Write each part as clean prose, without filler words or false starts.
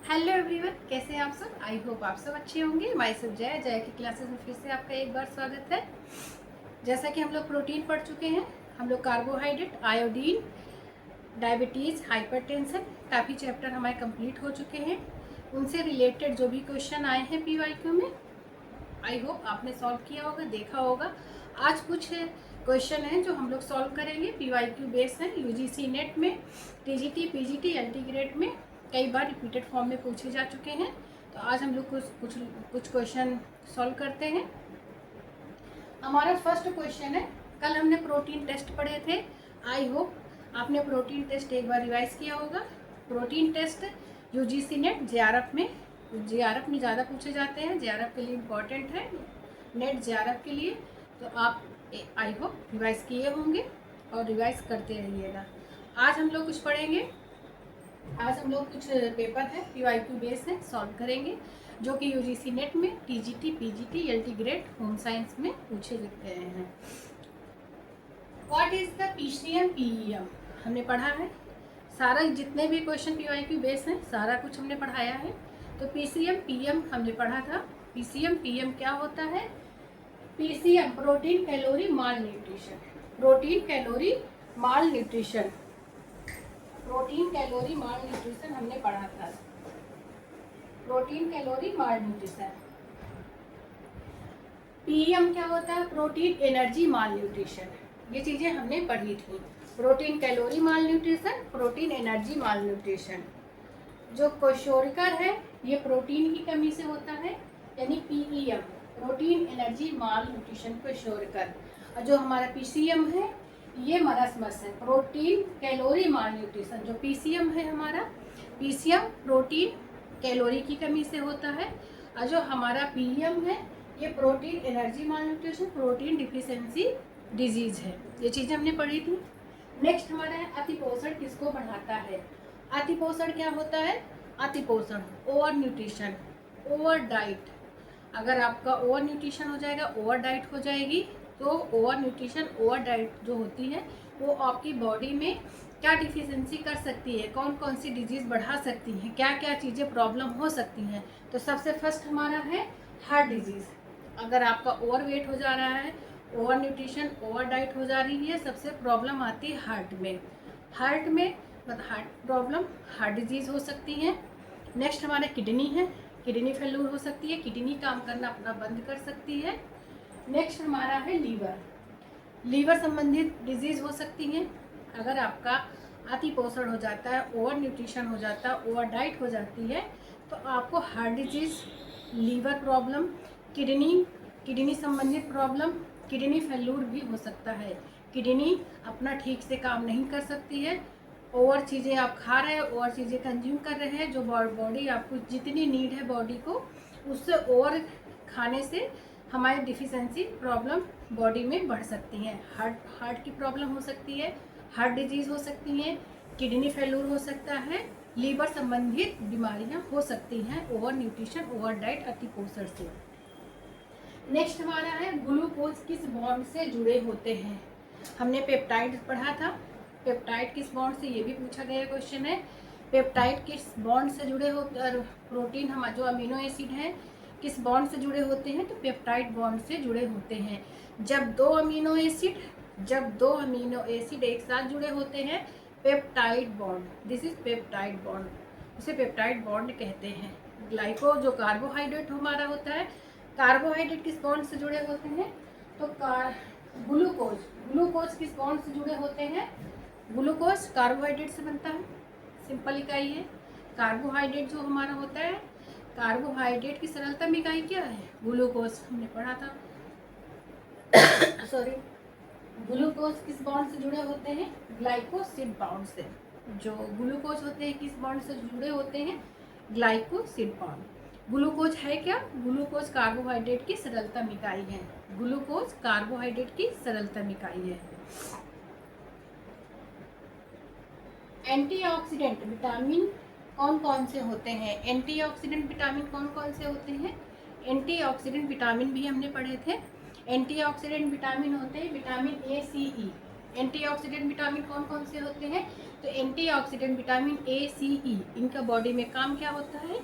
Hello everyone, कैसे हैं आप सब। आई होप आप सब अच्छे होंगे। माई सब जय की क्लासेस में फिर से आपका एक बार स्वागत है। जैसा कि हम लोग प्रोटीन पढ़ चुके हैं, हम लोग कार्बोहाइड्रेट, आयोडीन, डायबिटीज़, हाइपरटेंशन, काफ़ी चैप्टर हमारे कंप्लीट हो चुके हैं। उनसे रिलेटेड जो भी क्वेश्चन आए हैं पीवाईक्यू में, आई होप आपने सॉल्व किया होगा, देखा होगा। आज कुछ क्वेश्चन हैं जो हम लोग सॉल्व करेंगे। पीवाईक्यू बेस हैं, यूजीसी नेट में, टीजीटी, पीजीटी, एलटी ग्रेड में कई बार रिपीटेड फॉर्म में पूछे जा चुके हैं। तो आज हम लोग कुछ क्वेश्चन सॉल्व करते हैं। हमारा फर्स्ट क्वेश्चन है, कल हमने प्रोटीन टेस्ट पढ़े थे। आई होप आपने प्रोटीन टेस्ट एक बार रिवाइज किया होगा। Protein test UGC NET JRF में ज़्यादा पूछे जाते हैं। जेआरएफ के लिए इम्पॉर्टेंट है नेट, जेआरएफ के लिए। तो आप आई होप रिवाइज किए होंगे और रिवाइज करते रहिएगा। आज हम लोग कुछ पढ़ेंगे। आज हम लोग कुछ पेपर है पीवाईक्यू बेस है, सॉल्व करेंगे, जो कि यूजीसी नेट में, TGT, PGT, LT grade, home science में पूछे गए हैं। What is the PCM PEM हमने पढ़ा है। सारा जितने भी क्वेश्चन पीवाईक्यू बेस हैं सारा कुछ हमने पढ़ाया है। तो पीसीएम पीएम हमने पढ़ा था। पीसीएम पीएम क्या होता है? पीसीएम प्रोटीन कैलोरी माल न्यूट्रिशन, प्रोटीन कैलोरी माल न्यूट्रिशन, प्रोटीन कैलोरी माल न्यूट्रिशन हमने पढ़ा था। प्रोटीन कैलोरी माल न्यूट्रिशन। पीएम क्या होता है? प्रोटीन एनर्जी माल न्यूट्रिशन। ये चीजें हमने पढ़ी थी। प्रोटीन कैलोरी माल न्यूट्रिशन, प्रोटीन एनर्जी माल न्यूट्रिशन। जो क्वेश्चोरिकर है ये प्रोटीन की कमी से होता है, यानी पीईएम प्रोटीन एनर्जी माल न्यूट्रिशन क्वेश्चोरिकर। और जो हमारा पीसीएम है ये मरसमस है, प्रोटीन कैलोरी माल न्यूट्रिशन। जो पीसीएम है हमारा, पीसीएम प्रोटीन कैलोरी की कमी से होता है। और जो हमारा पीएम है ये प्रोटीन एनर्जी माल न्यूट्रिशन, प्रोटीन डिफिशिएंसी डिजीज है। ये चीज़ें हमने पढ़ी थी। नेक्स्ट हमारा है अतिपोषण किसको बढ़ाता है। अतिपोषण क्या होता है? अतिपोषण ओवर न्यूट्रिशन, ओवर डाइट। अगर आपका ओवर न्यूट्रिशन हो जाएगा, ओवर डाइट हो जाएगी, तो ओवर न्यूट्रिशन, ओवर डाइट जो होती है वो आपकी बॉडी में क्या डिफिशिएंसी कर सकती है, कौन कौन सी डिजीज़ बढ़ा सकती हैं, क्या क्या चीज़ें प्रॉब्लम हो सकती हैं। तो सबसे फर्स्ट हमारा है हार्ट डिजीज़। अगर आपका ओवर वेट हो जा रहा है, ओवर न्यूट्रिशन, ओवर डाइट हो जा रही है, सबसे प्रॉब्लम आती है हार्ट में। हार्ट में हार्ट प्रॉब्लम, हार्ट डिजीज़ हो सकती है। नेक्स्ट हमारा किडनी है, किडनी फेल्यूर हो सकती है, किडनी काम करना अपना बंद कर सकती है। नेक्स्ट हमारा है लीवर, लीवर संबंधित डिजीज़ हो सकती है। अगर आपका अतिपोषण हो जाता है, ओवर न्यूट्रिशन हो जाता है, ओवर डाइट हो जाती है, तो आपको heart disease, liver problem, kidney संबंधित प्रॉब्लम, किडनी फेल्यूर भी हो सकता है। किडनी अपना ठीक से काम नहीं कर सकती है। ओवर चीज़ें आप खा रहे हैं, ओवर चीज़ें कंज्यूम कर रहे हैं, जो बॉडी आपको जितनी नीड है बॉडी को, उससे ओवर खाने से हमारी डिफिशिएंसी प्रॉब्लम बॉडी में बढ़ सकती हैं। हार्ट की प्रॉब्लम हो सकती है, हार्ट डिजीज़ हो सकती हैं, किडनी फेल्यूर हो सकता है, लीवर संबंधित बीमारियां हो सकती हैं ओवर न्यूट्रिशन, ओवर डाइट, अतिपोषण से। नेक्स्ट हमारा है ग्लूकोज किस बॉन्ड से जुड़े होते हैं। हमने पेप्टाइड पढ़ा था। पेप्टाइड किस बॉन्ड से, ये भी पूछा गया क्वेश्चन है। पेप्टाइड किस बॉन्ड से जुड़े होते, प्रोटीन हम जो अमीनो एसिड हैं किस बॉन्ड से जुड़े होते हैं, तो पेप्टाइड बॉन्ड से जुड़े होते हैं। जब दो अमीनो एसिड एक साथ जुड़े होते हैं, peptide bond, this is peptide bond, इसे पेप्टाइड बॉन्ड कहते हैं। ग्लाइको जो कार्बोहाइड्रेट हमारा होता है, कार्बोहाइड्रेट किस बॉन्ड से जुड़े होते हैं, तो ग्लूकोज किस बॉन्ड से जुड़े होते हैं, ग्लूकोज कार्बोहाइड्रेट से बनता है, सिंपल इकाई है। कार्बोहाइड्रेट जो हमारा होता है, कार्बोहाइड्रेट की सरलतम इकाई क्या है, ग्लूकोज, हमने पढ़ा था। सॉरी, ग्लूकोज किस बॉन्ड से जुड़े होते हैं, ग्लाइकोसिड बॉन्ड से। जो ग्लूकोज होते हैं किस बॉन्ड से जुड़े होते हैं, ग्लाइकोसिड बॉन्ड। ग्लूकोज है क्या, ग्लूकोज कार्बोहाइड्रेट की सरलतम इकाई है। ग्लूकोज कार्बोहाइड्रेट की सरलतम इकाई है। एंटीऑक्सीडेंट विटामिन कौन कौन से होते हैं, एंटीऑक्सीडेंट विटामिन कौन कौन से होते हैं, एंटीऑक्सीडेंट विटामिन भी हमने पढ़े थे। एंटीऑक्सीडेंट विटामिन होते हैं vitamin A, C, E. Antioxidant vitamin कौन कौन से होते हैं? तो एंटीऑक्सीडेंट विटामिन ए, सी, ई, इनका बॉडी में काम क्या होता है?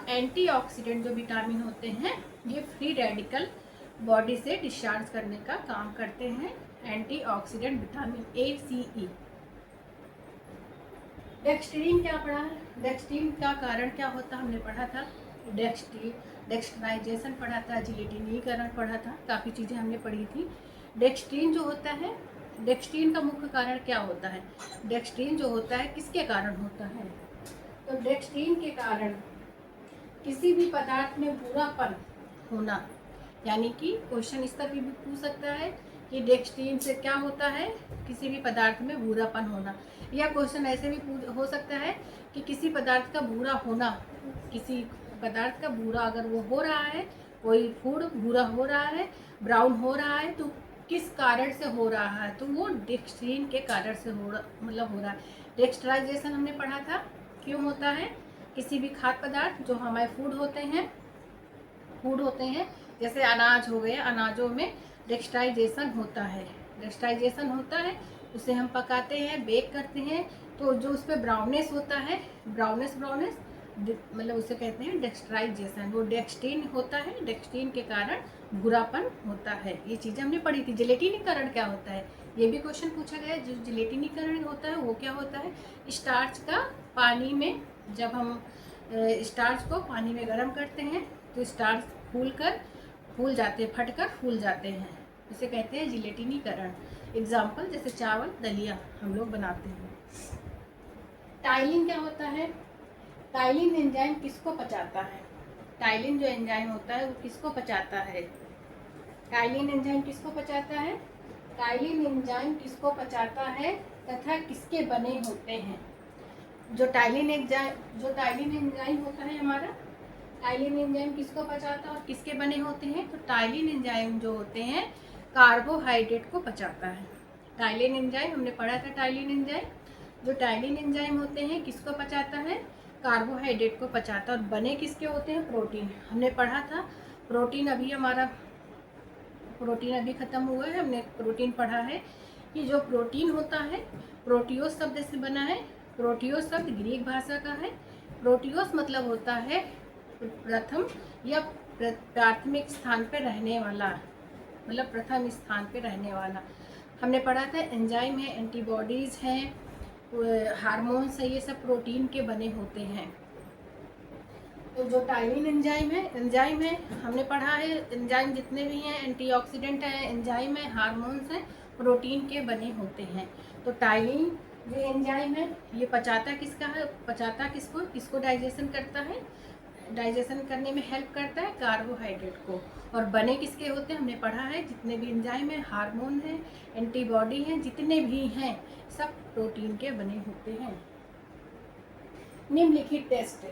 एंटीऑक्सीडेंट जो विटामिन होते हैं ये फ्री रेडिकल बॉडी से डिस्चार्ज करने का काम करते हैं। एंटीऑक्सीडेंट विटामिन ए, सी, ई। डेक्स्ट्रीन क्या पढ़ा है? डेक्स्ट्रीन का कारण क्या होता हमने पढ़ा था। डेक्स्ट्राइजेशन पढ़ा था, जिलेटिनीकरण पढ़ा था, काफ़ी चीज़ें हमने पढ़ी थी। डेक्स्ट्रीन जो होता है, डेक्स्ट्रीन का मुख्य कारण क्या होता है? डेक्स्ट्रीन जो होता है किसके कारण होता है? तो डेक्स्ट्रीन के कारण किसी भी पदार्थ में भूरापन होना, यानी कि क्वेश्चन इस तरह भी पूछ सकता है कि डेक्स्ट्रीन से क्या होता है? किसी भी पदार्थ में भूरापन होना। या क्वेश्चन ऐसे भी हो सकता है कि किसी पदार्थ का भूरा होना, किसी पदार्थ का भूरा अगर वो हो रहा है, कोई फूड भूरा हो रहा है, ब्राउन हो रहा है, तो किस कारण से हो रहा है? तो वो डेक्स्ट्रीन के कारण से हो रहा है। डेक्स्ट्राइजेशन हमने पढ़ा था क्यों होता है? किसी भी खाद्य पदार्थ जो हमारे फूड होते हैं जैसे अनाज हो गया, अनाजों में डेक्स्ट्राइजेशन होता है। डेक्स्ट्राइजेशन होता है, उसे हम पकाते हैं, बेक करते हैं, तो जो उस पर ब्राउनेस होता है, ब्राउनेस मतलब उसे कहते हैं डेक्स्ट्राइजेशन। वो डेक्स्ट्रीन होता है, डेक्स्ट्रीन के कारण भूरापन होता है। ये चीज़ें हमने पढ़ी थी। जिलेटिनीकरण क्या होता है? ये भी क्वेश्चन पूछा गया है। जो जिलेटिनीकरण होता है वो क्या होता है? स्टार्च का पानी में, जब हम स्टार्च को पानी में गर्म करते हैं तो स्टार्च फूल जाते हैं, फटकर फूल जाते हैं, इसे कहते हैं जिलेटिनीकरण। एग्जाम्पल जैसे चावल, दलिया हम लोग बनाते हैं। टाइलिन क्या होता है? टाइलिन एंजाइम किसको पचाता है? टाइलिन जो एंजाइम होता है वो किसको पचाता है? टाइलिन एंजाइम किसको पचाता है? टाइलिन एंजाइम किसको पचाता है तथा किसके बने होते हैं? जो टाइलिन एंजाइम होता है हमारा, टाइलिन एंजाइम किसको पचाता है और किसके बने होते हैं? तो टाइलिन एंजाइम जो होते हैं कार्बोहाइड्रेट को पचाता है। टाइलिन एंजाइम हमने पढ़ा था। टाइलिन एंजाइम, जो टाइलिन एंजाइम होते हैं किसको पचाता है? कार्बोहाइड्रेट को पचाता है। और बने किसके होते हैं? प्रोटीन। हमने पढ़ा था प्रोटीन अभी ख़त्म हुआ है। हमने प्रोटीन पढ़ा है कि जो प्रोटीन होता है प्रोटियोस शब्द से बना है। प्रोटियोस शब्द ग्रीक भाषा का है। प्रोटियोस मतलब होता है प्रथम या प्राथमिक स्थान पर रहने वाला, मतलब प्रथम स्थान पर रहने वाला। हमने पढ़ा था एंजाइम है, एंटीबॉडीज़ हैं, हार्मोन्स है, ये सब प्रोटीन के बने होते हैं। तो जो टाइलिन एंजाइम है हमने पढ़ा है। एंजाइम जितने भी हैं, एंटीऑक्सीडेंट है, एंजाइम है, हार्मोन्स हैं, प्रोटीन के बने होते हैं। तो टाइलिन जो एंजाइम है ये पचाता किसको डाइजेशन करता है? डाइजेशन करने में हेल्प करता है कार्बोहाइड्रेट को। और बने किसके होते हैं? हमने पढ़ा है जितने भी एंजाइम है, हार्मोन है, एंटीबॉडी हैं, जितने भी हैं सब प्रोटीन के बने होते हैं। निम्नलिखित टेस्ट,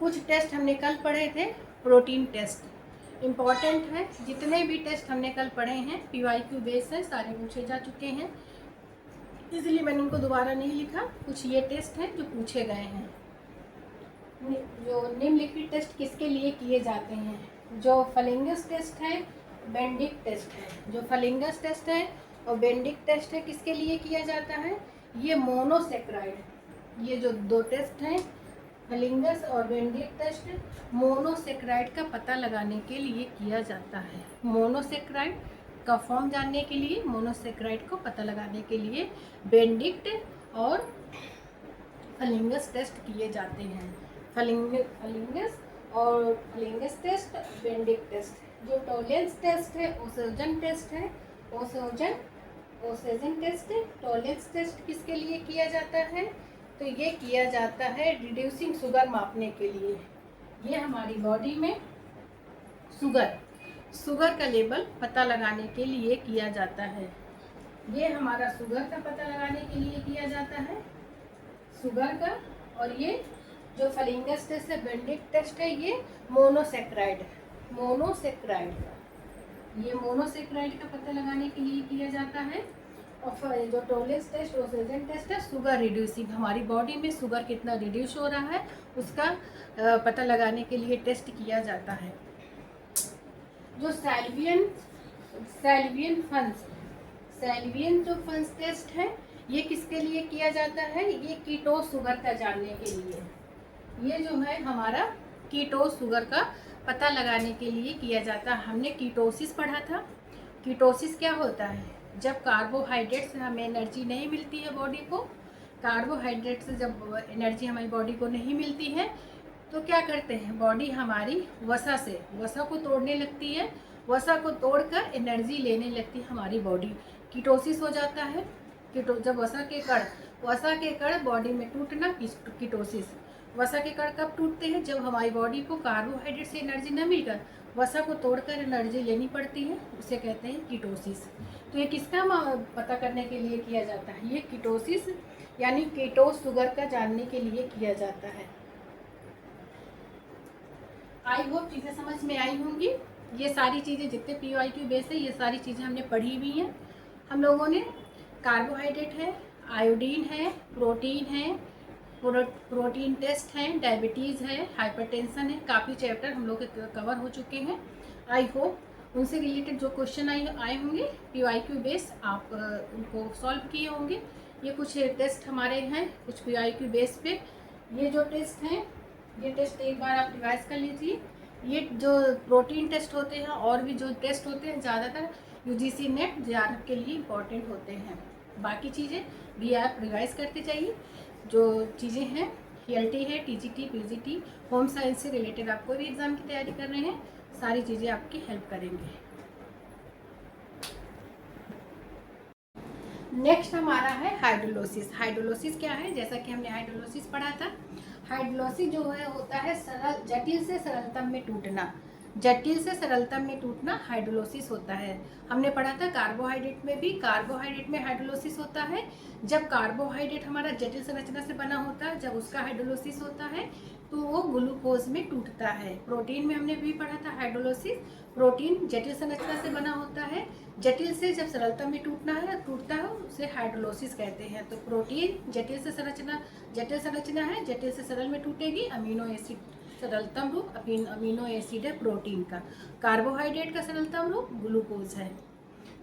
कुछ टेस्ट हमने कल पढ़े थे। प्रोटीन टेस्ट इम्पॉर्टेंट है। जितने भी टेस्ट हमने कल पढ़े हैं PYQ बेस है, सारे पूछे जा चुके हैं, इसलिए मैंने उनको दोबारा नहीं लिखा। कुछ ये टेस्ट हैं जो पूछे गए हैं। जो निम्नलिखित टेस्ट किसके लिए किए जाते हैं? जो फलिंगस टेस्ट है, बेंडिक टेस्ट है। जो फलिंगस टेस्ट है और बेंडिक टेस्ट है किसके लिए किया जाता है? ये मोनोसेक्राइड, ये जो दो टेस्ट हैं फलिंगस और बेंडिक टेस्ट मोनोसेक्राइड का पता लगाने के लिए किया जाता है। मोनोसेक्राइड का फॉर्म जानने के लिए, मोनोसेक्राइड को पता लगाने के लिए बेंडिक्ट और फलिंगस टेस्ट किए जाते हैं। फलिंगस और फलिंगस टेस्ट, बेंडिक टेस्ट। जो टॉलेंस टेस्ट है, ओसेजन टेस्ट है, ओसेजन टेस्ट, टॉलेंस टेस्ट किसके लिए किया जाता है? तो ये किया जाता है रिड्यूसिंग शुगर मापने के लिए। ये हमारी बॉडी में शुगर का लेवल पता लगाने के लिए किया जाता है। ये हमारा शुगर का पता लगाने के लिए किया जाता है, शुगर का। और ये जो फलिंगस टेस्ट है, बेंडिक टेस्ट है, ये मोनोसेक्राइड का पता लगाने के लिए किया जाता है। और जो टॉलेंस टेस्ट, ओसेजन टेस्ट है, शुगर रिड्यूसिंग, हमारी बॉडी में शुगर कितना रिड्यूस हो रहा है उसका पता लगाने के लिए टेस्ट किया जाता है। जो सैल्वियन सैल्वियन टेस्ट है ये किसके लिए किया जाता है? ये कीटो शुगर का जानने के लिए। ये जो है हमारा कीटो शुगर का पता लगाने के लिए किया जाता है। हमने कीटोसिस पढ़ा था। कीटोसिस क्या होता है? जब कार्बोहाइड्रेट से हमें एनर्जी नहीं मिलती है बॉडी को, कार्बोहाइड्रेट से जब एनर्जी हमारी बॉडी को नहीं मिलती है तो क्या करते हैं, बॉडी हमारी वसा को तोड़ने लगती है। वसा को तोड़कर एनर्जी लेने लगती है हमारी बॉडी। कीटोसिस हो जाता है। जब वसा के कण बॉडी में टूटना, कीटोसिस। वसा के कण कब टूटते हैं? जब हमारी बॉडी को कार्बोहाइड्रेट से एनर्जी न मिलकर वसा को तोड़कर एनर्जी लेनी पड़ती है, उसे कहते हैं कीटोसिस। तो ये किसका पता करने के लिए किया जाता है? ये कीटोसिस यानी कीटो शुगर का जानने के लिए किया जाता है। आई होप चीज़ें समझ में आई होंगी। ये सारी चीज़ें जितने PYQ बेस है ये सारी चीज़ें हमने पढ़ी हुई हैं। हम लोगों ने कार्बोहाइड्रेट है, आयोडीन है, प्रोटीन है, प्रोटीन टेस्ट है, डायबिटीज़ है, हाइपरटेंशन है, काफ़ी चैप्टर हम लोग के कवर हो चुके हैं। आई होप उनसे रिलेटेड जो क्वेश्चन आए होंगे PYQ बेस आप उनको सॉल्व किए होंगे। ये कुछ टेस्ट हमारे हैं कुछ PYQ बेस पे। ये जो टेस्ट हैं ये टेस्ट एक बार आप रिवाइज कर लीजिए। ये जो प्रोटीन टेस्ट होते हैं और भी जो टेस्ट होते हैं ज़्यादातर UGC नेट JRF के लिए इम्पॉर्टेंट होते हैं। बाकी चीज़ें भी आप रिवाइज करते जाइए। जो चीज़ें हैं ELT है, TGT, PGT, होम साइंस से रिलेटेड आप कोई भी एग्ज़ाम की तैयारी कर रहे हैं सारी चीज़ें आपकी हेल्प करेंगे। नेक्स्ट हमारा है हाइड्रोलोसिस। हाइड्रोलोसिस क्या है? जैसा कि हमने हाइड्रोलोसिस पढ़ा था, हाइड्रोलोसिस जो है होता है जटिल से सरलतम में टूटना। जटिल से सरलतम में टूटना हाइड्रोलोसिस होता है। हमने पढ़ा था कार्बोहाइड्रेट में भी, कार्बोहाइड्रेट में हाइड्रोलोसिस होता है जब कार्बोहाइड्रेट हमारा जटिल संरचना से बना होता है, जब उसका हाइड्रोलोसिस होता है तो वो ग्लूकोज में टूटता है। प्रोटीन में हमने भी पढ़ा था हाइड्रोलोसिस, प्रोटीन जटिल संरचना से बना होता है, जटिल से जब सरलतम में टूटता है उसे हाइड्रोलोसिस कहते हैं। तो प्रोटीन जटिल संरचना है, जटिल से सरल में टूटेगी। अमीनो एसिड सरलतम रूप अमीनो एसिड है प्रोटीन का। कार्बोहाइड्रेट का सरलतम रूप ग्लूकोज है।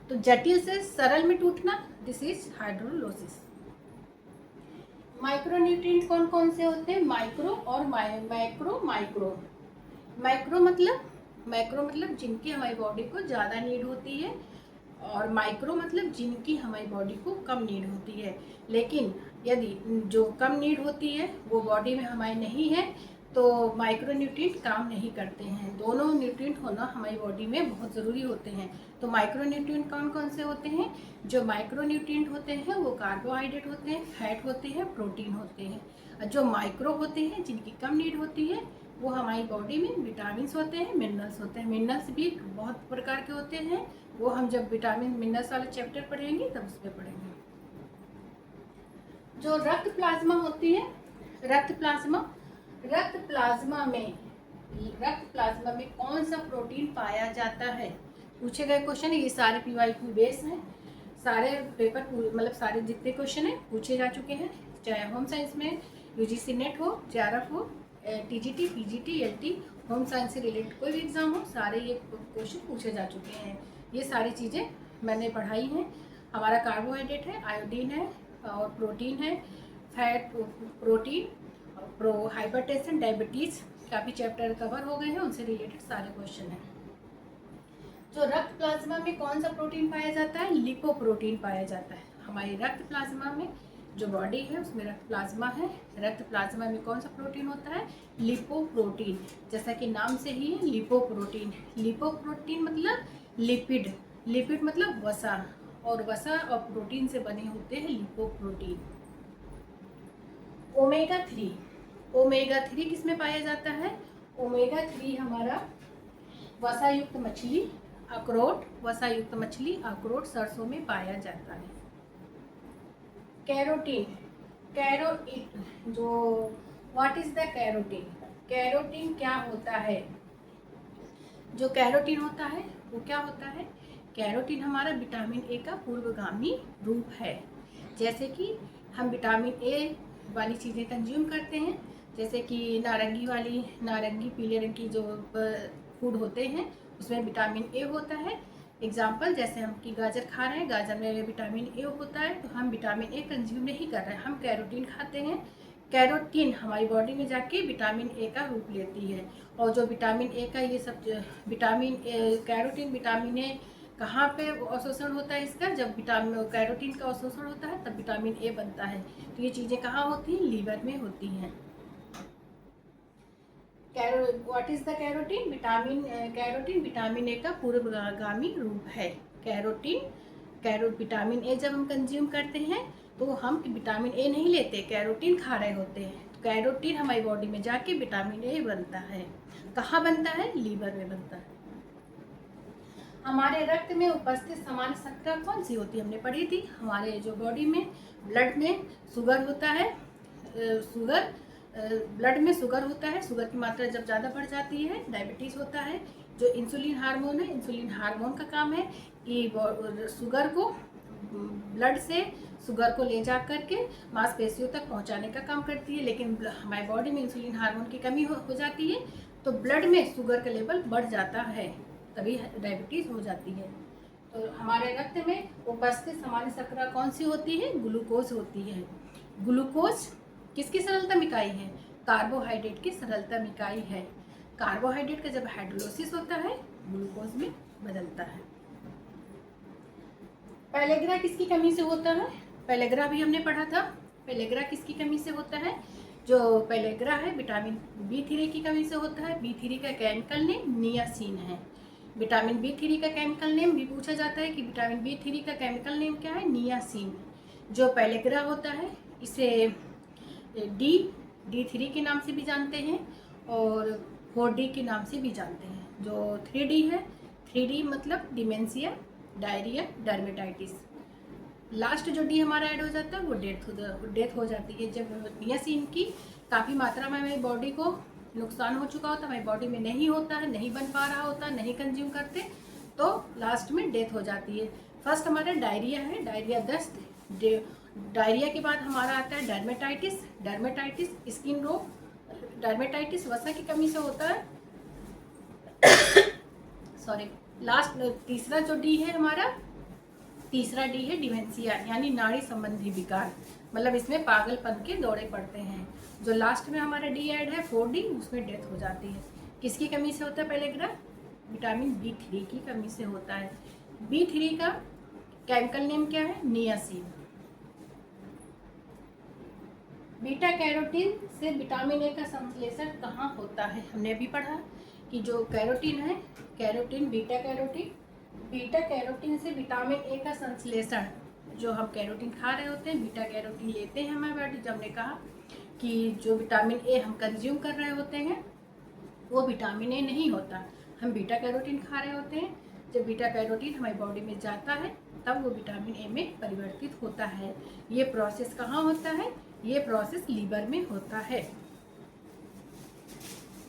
तो जटिल से सरल में टूटना, दिस इज हाइड्रोलोसिस। माइक्रोन्यूट्रिएंट कौन कौन से होते हैं? माइक्रो और माइक्रो मतलब जिनकी हमारी बॉडी को ज़्यादा नीड होती है, और माइक्रो मतलब जिनकी हमारी बॉडी को कम नीड होती है। लेकिन यदि जो कम नीड होती है वो बॉडी में हमारी नहीं है तो माइक्रोन्यूट्रिएंट काम नहीं करते हैं। दोनों न्यूट्रिएंट होना हमारी बॉडी में बहुत ज़रूरी होते हैं। तो माइक्रोन्यूट्रिएंट कौन कौन से होते हैं? जो माइक्रोन्यूट्रिएंट होते हैं वो कार्बोहाइड्रेट होते हैं, फैट होते हैं, प्रोटीन होते हैं। और जो माइक्रो होते हैं जिनकी कम नीड होती है वो हमारी बॉडी में विटामिन होते हैं, मिनरल्स होते हैं। मिनरल्स भी बहुत प्रकार के होते हैं, वो हम जब विटामिन मिनरल्स वाले चैप्टर पढ़ेंगे तब उसमें पढ़ेंगे। जो रक्त प्लाज्मा होती है, रक्त प्लाज्मा में कौन सा प्रोटीन पाया जाता है? पूछे गए क्वेश्चन। ये सारे PYQ बेस हैं। सारे पेपर मतलब सारे जितने क्वेश्चन हैं पूछे जा चुके हैं, चाहे होम साइंस में UGC नेट हो, JRF हो, TGT, PGT, LT, home science से रिलेटेड कोई भी एग्ज़ाम हो, सारे ये क्वेश्चन पूछे जा चुके हैं। ये सारी चीज़ें मैंने पढ़ाई हैं। हमारा कार्बोहाइड्रेट है, आयोडीन है और प्रोटीन है, फैट, प्रोटीन, हाइपरटेंशन, डायबिटीज़, काफ़ी चैप्टर कवर हो गए हैं, उनसे रिलेटेड सारे क्वेश्चन हैं। जो रक्त प्लाज्मा में कौन सा प्रोटीन पाया जाता है? लिपोप्रोटीन पाया जाता है। हमारी रक्त प्लाज्मा में जो बॉडी है उसमें रक्त प्लाज्मा है, रक्त प्लाज्मा में कौन सा प्रोटीन होता है? लिपोप्रोटीन। जैसा कि नाम से ही है लिपोप्रोटीन। लिपोप्रोटीन मतलब लिपिड मतलब वसा, और वसा और प्रोटीन से बने होते हैं लिपोप्रोटीन। ओमेगा 3 किस में पाया जाता है? ओमेगा 3 हमारा वसायुक्त मछली, अखरोट, सरसों में पाया जाता है। कैरोटीन जो what is the carotene? Carotene क्या होता है? जो कैरोटीन होता है वो क्या होता है? कैरोटीन हमारा विटामिन ए का पूर्वगामी रूप है। जैसे कि हम विटामिन ए वाली चीज़ें कंज्यूम करते हैं, जैसे कि नारंगी पीले रंग की जो फूड होते हैं उसमें विटामिन ए होता है, एग्जाम्पल, जैसे हम कि गाजर खा रहे हैं, गाजर में विटामिन ए होता है, तो हम विटामिन ए कंज्यूम नहीं कर रहे हैं, हम कैरोटीन खाते हैं। कैरोटीन हमारी बॉडी में जाके विटामिन ए का रूप लेती है। और जो विटामिन ए का ये सब विटामिन कैरोटीन विटामिन ए कहाँ पे अवशोषण होता है इसका, जब विटामिन कैरोटीन का अवशोषण होता है तब विटामिन ए बनता है। तो ये चीज़ें कहाँ होती हैं, लीवर में होती हैं। What is the carotene? Carotene vitamin A का पूर्वगामी रूप है। विटामिन ए जब हम कंज्यूम करते हैं तो हम विटामिन ए नहीं लेते, कैरोटीन खा रहे होते हैं। तो कैरोटीन हमारी बॉडी में जाके विटामिन ए बनता है। कहाँ बनता है? लीवर में बनता है। हमारे रक्त में उपस्थित सामान्य शर्करा कौन सी होती है? हमने पढ़ी थी। हमारे जो बॉडी में ब्लड में शुगर होता है, ब्लड में शुगर होता है। शुगर की मात्रा जब ज़्यादा बढ़ जाती है डायबिटीज़ होता है। जो इंसुलिन हार्मोन है, इंसुलिन हार्मोन का काम है कि शुगर को ब्लड से शुगर को ले जा करके मांसपेशियों तक पहुंचाने का काम करती है। लेकिन हमारी बॉडी में इंसुलिन हार्मोन की कमी हो जाती है तो ब्लड में शुगर का लेवल बढ़ जाता है, तभी डायबिटीज़ हो जाती है। तो हमारे रक्त में उपस्थित सामान्य शर्करा कौन सी होती है? ग्लूकोज होती है। ग्लूकोज किसकी सरलतम इकाई है? कार्बोहाइड्रेट की सरलतम इकाई है। कार्बोहाइड्रेट का जब हाइड्रोलिसिस होता है ग्लूकोज में बदलता है। पेलेग्रा किसकी कमी से होता है? पेलेग्रा भी हमने पढ़ा था। पेलेग्रा किसकी कमी से होता है? जो पेलेग्रा है विटामिन B3 की कमी से होता है। B3 का केमिकल नेम नियासिन है। विटामिन B3 का केमिकल नेम भी पूछा जाता है कि विटामिन B3 का केमिकल नेम क्या है? नियासिन। जो पेलेग्रा होता है इसे D3 के नाम से भी जानते हैं और 4D के नाम से भी जानते हैं। जो 3D है, 3D मतलब डिमेंशिया, डायरिया, डर्मेटाइटिस। लास्ट जो डी हमारा ऐड हो जाता है वो डेथ हो जाती है। जब नियासिन की काफ़ी मात्रा में हमारी बॉडी को नुकसान हो चुका होता है, हमारी बॉडी में नहीं होता है, नहीं बन पा रहा होता, नहीं कंज्यूम करते, तो लास्ट में डेथ हो जाती है। फर्स्ट हमारा डायरिया है, डायरिया दस्त। डायरिया के बाद हमारा आता है डर्मेटाइटिस। डर्मेटाइटिस स्किन रोग। डर्मेटाइटिस वसा की कमी से होता है। सॉरी, लास्ट तीसरा जो डी है हमारा, तीसरा डी है डिमेंशिया, यानी नाड़ी संबंधी विकार। मतलब इसमें पागलपन के दौरे पड़ते हैं। जो लास्ट में हमारा डी ऐड है 4D, उसमें डेथ हो जाती है। किसकी कमी से होता है पेलेग्रा? विटामिन B3 की कमी से होता है। B3 का केमिकल नेम क्या है? नियासिन। बीटा कैरोटीन से विटामिन ए का संश्लेषण कहाँ होता है? हमने अभी पढ़ा कि जो कैरोटीन है, कैरोटीन बीटा कैरोटीन से विटामिन ए का संश्लेषण, जो हम कैरोटीन खा रहे होते हैं, बीटा कैरोटीन लेते हैं हमारे बॉडी। जब हमने कहा कि जो विटामिन ए हम कंज्यूम कर रहे होते हैं वो विटामिन ए नहीं होता, हम बीटा कैरोटीन खा रहे होते हैं। जब बीटा कैरोटीन हमारी बॉडी में जाता है तब वो विटामिन ए में परिवर्तित होता है। ये प्रोसेस कहाँ होता है? ये प्रोसेस लीवर में होता है।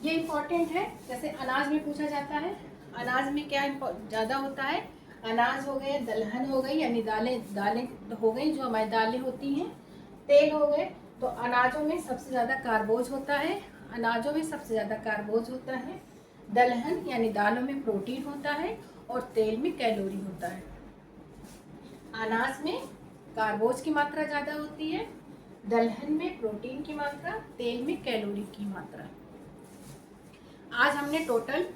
ये इम्पॉर्टेंट है। जैसे अनाज में पूछा जाता है, अनाज में क्या ज़्यादा होता है? अनाज हो गए, दलहन हो गई, यानी दालें हो गई, जो हमारी दालें होती हैं, तेल हो गए। तो अनाजों में सबसे ज़्यादा कार्बोज होता है। अनाजों में सबसे ज़्यादा कार्बोज होता है। दलहन यानी दालों में प्रोटीन होता है और तेल में कैलोरी होता है। अनाज में कार्बोज की मात्रा ज़्यादा होती है, दलहन में प्रोटीन की मात्रा, तेल में कैलोरी की मात्रा। आज हमने टोटल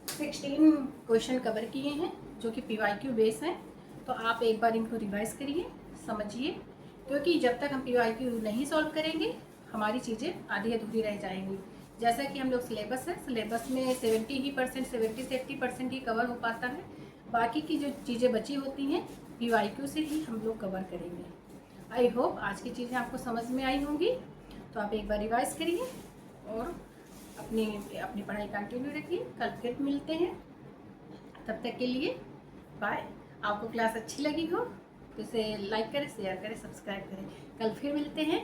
16 क्वेश्चन कवर किए हैं जो कि PYQ बेस हैं। तो आप एक बार इनको रिवाइज करिए, समझिए, क्योंकि जब तक हम PYQ नहीं सॉल्व करेंगे हमारी चीज़ें आधी अधूरी रह जाएंगी। जैसा कि हम लोग सिलेबस है, सिलेबस में 70 से 80% ही कवर हो पाता है। बाकी की जो चीज़ें बची होती हैं PYQ से ही हम लोग कवर करेंगे। आई होप आज की चीज़ें आपको समझ में आई होंगी। तो आप एक बार रिवाइज करिए और अपनी पढ़ाई कंटिन्यू रखिए। कल फिर मिलते हैं, तब तक के लिए बाय। आपको क्लास अच्छी लगी हो तो इसे लाइक करें, शेयर करें, सब्सक्राइब करें। कल फिर मिलते हैं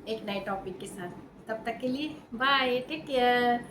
एक नए टॉपिक के साथ। तब तक के लिए बाय, टेक केयर।